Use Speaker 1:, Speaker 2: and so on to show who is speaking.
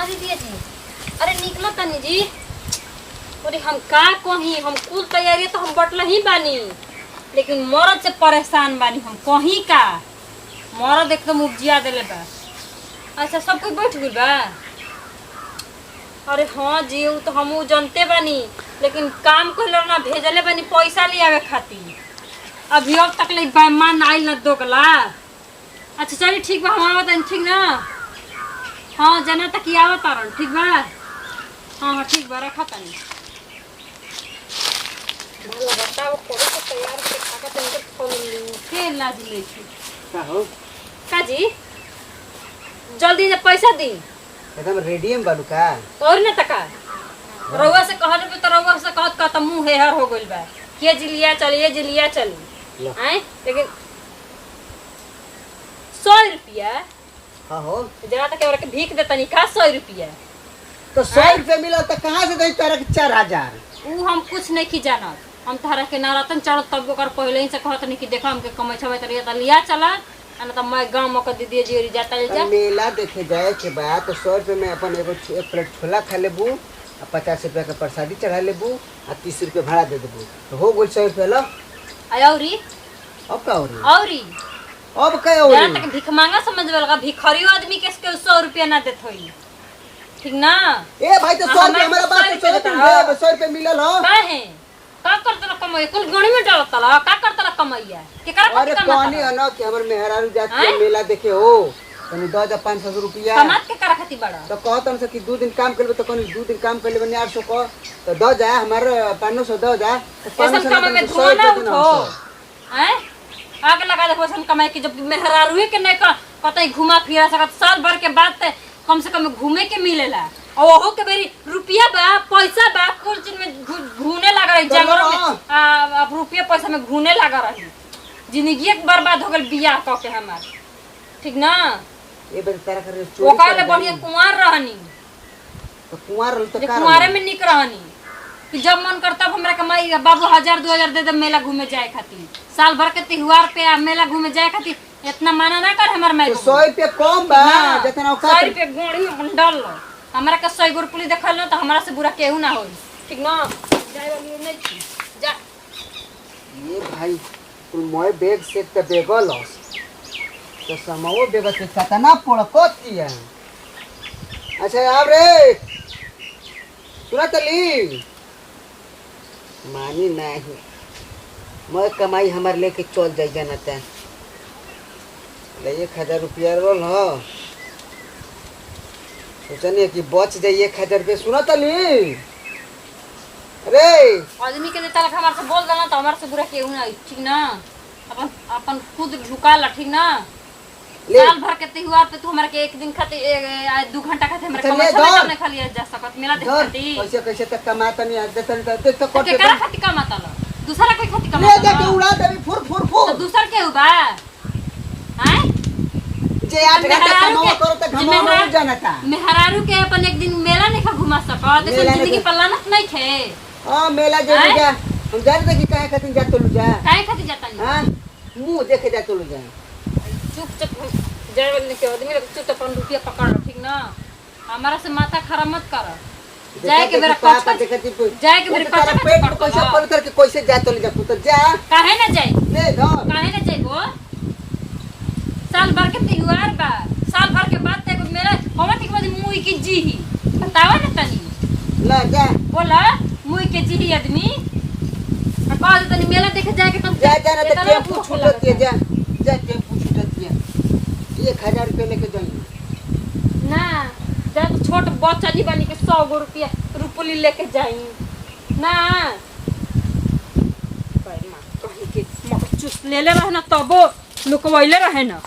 Speaker 1: हाँ दीदी जी। अरे निकलो तनी जी। अरे हम का कहीं हम कुल तैयारी तो हम बटल ही बानी, लेकिन मरद से परेशान बानी हम कहीं का। मरद एकदम उपजिया देले बा। अच्छा सब कोई बैठ गइल बा। अरे हाँ जी वो तो हम जानते बानी, लेकिन काम को ना भेजले बानी पैसा ले आवे खातिर। अभी अब तक ले बेमान आइल न दोगला। अच्छा चलिए ठीक बा, हम आवत हन, ठीक ना। हाँ जना तक ही आवत तारन, ठीक बा। हाँ हाँ ठीक बा, रखा तनी। भला बताओ कोड़े से तैयार के खाका तनी के फोन के लाज ले छी।
Speaker 2: का हो?
Speaker 1: का जी जल्दी से पैसा दी।
Speaker 2: एकदम रेडियम बालू का
Speaker 1: और न तका रउआ से कहले पे तो रउआ से कहत का त मुंह हेहर हो गइल बा। के जिलिया चलिए जिलिया चली हैं, लेकिन 100 रुपया।
Speaker 2: हाँ हो
Speaker 1: जरा तक के भीख देता नहीं का 100 रुपया।
Speaker 2: तो 100 रुपया मिला तो कहाँ से दई तारा के 4000?
Speaker 1: ऊ हम कुछ नहीं की जानत। हम तारा के नारातन चढ़ तब ओकर पहले ही से कहत नहीं कि देखो हमके कमाई छवे तरिया त लिया चला, ना तो मैं गांव में दीदी जी जाता ले जा।
Speaker 2: मेला देखे जाए के बाद तो 100 रुपये में अपन एगो एक प्लेट छोला खा लेबू, आ 50 रुपया के प्रसादी चढ़ा लेबू, आ 30 रुपया भाड़ा दे देबू, तो हो गइल 100 रुपया। लो
Speaker 1: औरी
Speaker 2: अब का औरी
Speaker 1: अब
Speaker 2: का
Speaker 1: जरा
Speaker 2: औरी
Speaker 1: तक भिख मांगा समझ वाला भिखारी आदमी के 100 रुपया ना देत होई, ठीक ना।
Speaker 2: ए भाई तो 100 रुपया हमारा बात तो 100 रुपया मिलल हो।
Speaker 1: काहे का करतला कमाई कुल गणी में डालतला का करतला कमाईया के करा
Speaker 2: अरे पानी है ना कि हमर मेहरारू जात के मेला देखे हो तनी 2500 रुपया
Speaker 1: कमात के करा खाती बड़ा
Speaker 2: तो कहतन से कि 2 दिन काम करबे तो कोनी 2 दिन काम कर लेबे 800 को तो द जा हमर 500 द जा।
Speaker 1: पैसा कमाई में धुआं ना उठो हैं। आग लगा दे पैसा कमाई की, जब मेहरारू के नहीं कतई घुमा फिरा सकत। साल भर के बाद कम से कम घूमे के मिलेला, और ओहो के बेरी रुपया बा पैसा बा कुल चीज में घूने लगा रही जंगल में। अब रुपया पैसा में घूने लगा रही, जिंदगी बर्बाद हो गल बियाह क के हमार, ठीक ना।
Speaker 2: ए बेर तारा करे
Speaker 1: वो काले बढ़िया कुंवार रहनी
Speaker 2: तो कुंवार रह तो का
Speaker 1: कुंवारे में निक रहनी कि जब मन करता हमरा कमाई बाबू 1000-2000 दे दे मेला घूमे जाए खातिर। साल भर के त्योहार पे मेला घूमे जाए खातिर इतना माना ना कर हमार माई।
Speaker 2: 100 रुपया कम बा जितना
Speaker 1: 100 रुपया गोड़ी में डाल लो। हमरा के 100 गो रुपया देखल ना तो हमरा से बुरा केहू ना होई, ठीक ना। जाए वाली नहीं थी जा।
Speaker 2: ये भाई तू मोय बैग से त बेगल तो समो बेग से कतना पड़कती है। अच्छा अब रे सुना तली मानी नहीं मैं कमाई हमार लेके चल जाई जानता ले 1000 रुपया रोल हो सोचनी कि बच जाइए 1000 रुपया। सुना तली अरे
Speaker 1: आदमी के देता लख हमार से बोल देना तो हमार से बुरा केहू ना होई, ठीक ना। अपन अपन खुद झुका ला, ठीक ना। साल भर के त्योहार पे तू हमरा के एक दिन खातिर 2 घंटा खातिर हमरा कमाई छबे खाली जा सकत मेला देख खातिर।
Speaker 2: कैसे कैसे तक कमाता नहीं देतन तो कोट
Speaker 1: के करा खातिर कमाता ला दूसरा कोई खातिर
Speaker 2: ले
Speaker 1: कमाता
Speaker 2: जा के उड़ा देबी फुर फुर फुर
Speaker 1: तो दूसर के बा हैं।
Speaker 2: जे 8 घंटा कमाओ करो त घमाओ जानता
Speaker 1: मेहरारू के अपन एक दिन मेला नहीं घुमा सकत, ऐसे जिंदगी पलानत नहीं थे।
Speaker 2: हां मेला जे जा हम जान दे कि काहे खातिर जा तो जा
Speaker 1: काहे खातिर जाता नहीं।
Speaker 2: हां मुंह देखे जा तो जा
Speaker 1: चुपचाप जाए वाले के आदमी लोग चुपचाप अपन रुपया पकड़ लो, ठीक ना। हमारा से माथा खराब मत कर। जाए के मेरा
Speaker 2: पापा देखती
Speaker 1: जाए के मेरे पास
Speaker 2: पेट में पैसा पर करके कैसे जा तो जा तो जा
Speaker 1: काहे ना जाए
Speaker 2: ले धर
Speaker 1: काहे ना जाए वो। साल भर के त्योहार बा, साल भर के बाद ते मेरा हमरा ठीक बात मुई की जी ही बतावा ना तनी
Speaker 2: ला जा
Speaker 1: बोला मुई के जी ही आदमी कह दे तनी मेला देखे जाए के तब
Speaker 2: जा जा ना टेम्पू छूटत है जा जा टेम्पू छूटत है 1000 रुपया लेके जाई
Speaker 1: ना। जब छोट बच्चा जी बनी के 100 गो रुपया रुपली लेके जाई ना। भाई मां कहीं के मक चुस ले ले रहना तबो लुकवैले रहे ना।